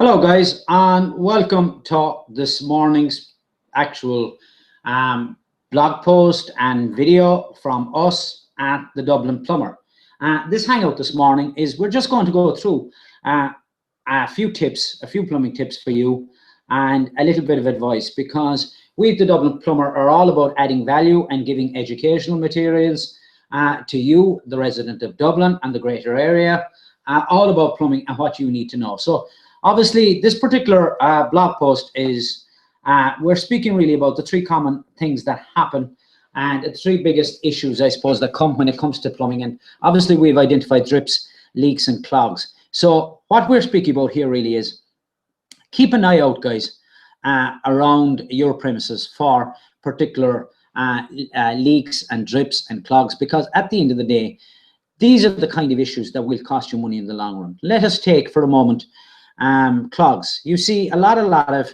Hello guys, and welcome to this morning's actual blog post and video from us at the Dublin Plumber. This hangout this morning is we're just going to go through a few tips, a few plumbing tips for you and a little bit of advice, because we at the Dublin Plumber are all about adding value and giving educational materials to you, the resident of Dublin and the greater area, all about plumbing and what you need to know. So obviously, this particular blog post is, we're speaking really about the three common things that happen and the three biggest issues, I suppose, that come when it comes to plumbing. And obviously, we've identified drips, leaks, and clogs. So what we're speaking about here really is keep an eye out, guys, around your premises for particular leaks and drips and clogs, because at the end of the day, these are the kind of issues that will cost you money in the long run. Let us take for a moment clogs. You see a lot of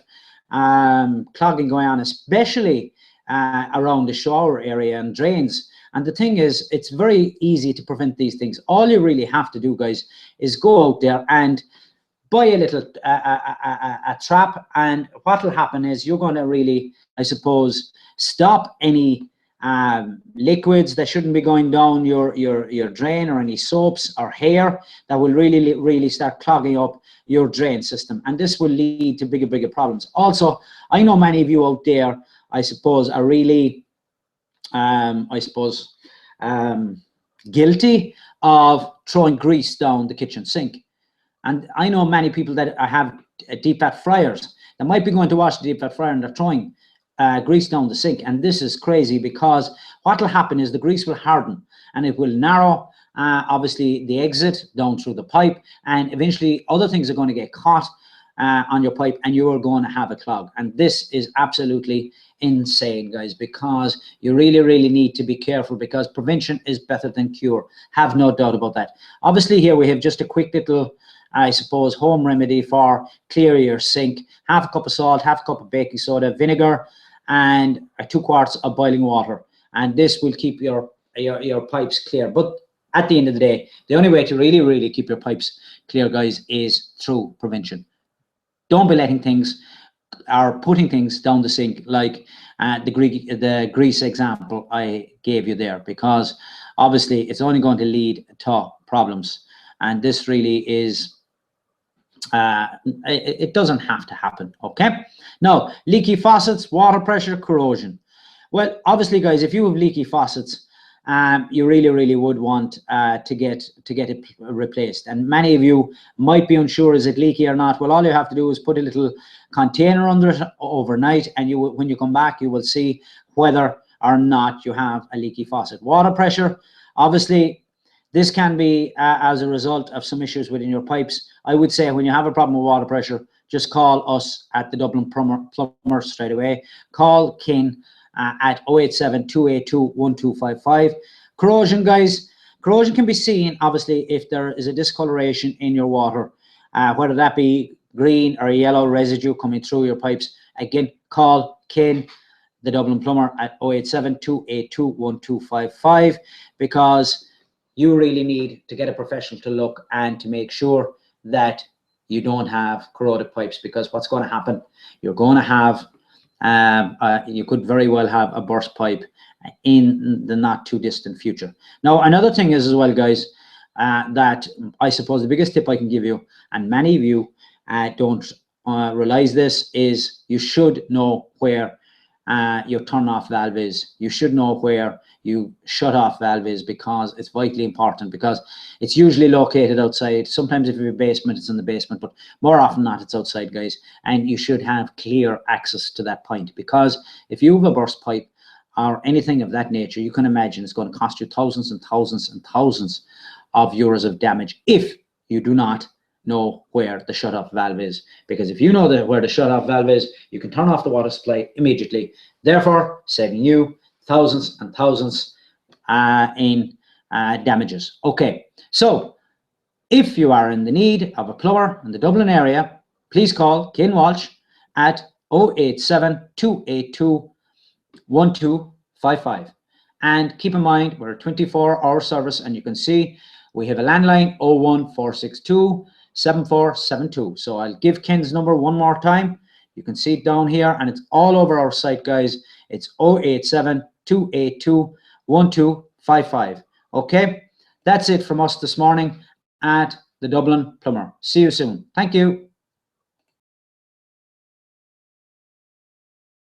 clogging going on, especially around the shower area and drains. And the thing is, it's very easy to prevent these things. All you really have to do, guys, is go out there and buy a little a trap, and what will happen is you're going to really, I suppose, stop any liquids that shouldn't be going down your drain, or any soaps or hair that will really start clogging up your drain system, and this will lead to bigger problems. Also, I know many of you out there, I suppose, are really guilty of throwing grease down the kitchen sink. And I know many people that have deep fat fryers that might be going to wash the deep fat fryer and they're throwing grease down the sink. And this is crazy, because what will happen is the grease will harden and it will narrow obviously the exit down through the pipe, and eventually other things are going to get caught on your pipe and you are going to have a clog. And this is absolutely insane, guys, because you really need to be careful, because prevention is better than cure. Have no doubt about that. Obviously here we have just a quick little, I suppose, home remedy for clear your sink. Half a cup of salt, half a cup of baking soda, vinegar, and 2 quarts of boiling water, and this will keep your pipes clear. But at the end of the day, the only way to really keep your pipes clear, guys, is through prevention. Don't be letting things or putting things down the sink, like the grease example I gave you there, because obviously it's only going to lead to problems. And this really is it doesn't have to happen. Okay, now leaky faucets, water pressure, corrosion. Well, obviously, guys, if you have leaky faucets, you really would want to get it replaced. And many of you might be unsure, is it leaky or not? Well, all you have to do is put a little container under it overnight, and when you come back, you will see whether or not you have a leaky faucet. Water pressure, obviously, this can be as a result of some issues within your pipes. I would say when you have a problem with water pressure, just call us at the Dublin Plumber straight away. Call Ken at 087 282 1255. Corrosion, guys, corrosion can be seen, obviously, if there is a discoloration in your water, whether that be green or yellow residue coming through your pipes. Again, call Ken, the Dublin Plumber, at 087 282 1255, because you really need to get a professional to look and to make sure that you don't have corroded pipes, because what's going to happen, you're going to have you could very well have a burst pipe in the not too distant future. Now, another thing is as well, guys, that I suppose the biggest tip I can give you, and many of you don't realize this, is you should know where your turn off valve is. You should know where you shut off valve is, because it's vitally important, because it's usually located outside. Sometimes if you have a basement, it's in the basement, but more often than not, it's outside, guys. And you should have clear access to that point, because if you have a burst pipe or anything of that nature, you can imagine it's going to cost you thousands and thousands and thousands of euros of damage if you do not know where the shut-off valve is. Because if you know where the shut-off valve is, you can turn off the water supply immediately, therefore saving you thousands and thousands in damages. Okay, so if you are in the need of a plumber in the Dublin area, please call Ken Walsh at 087 282 1255. And keep in mind, we're a 24-hour service, and you can see we have a landline 01462 7472. So I'll give Ken's number one more time. You can see it down here, and it's all over our site, guys. It's 087 282 1255. Okay, that's it from us this morning at the Dublin Plumber. See you soon. Thank you.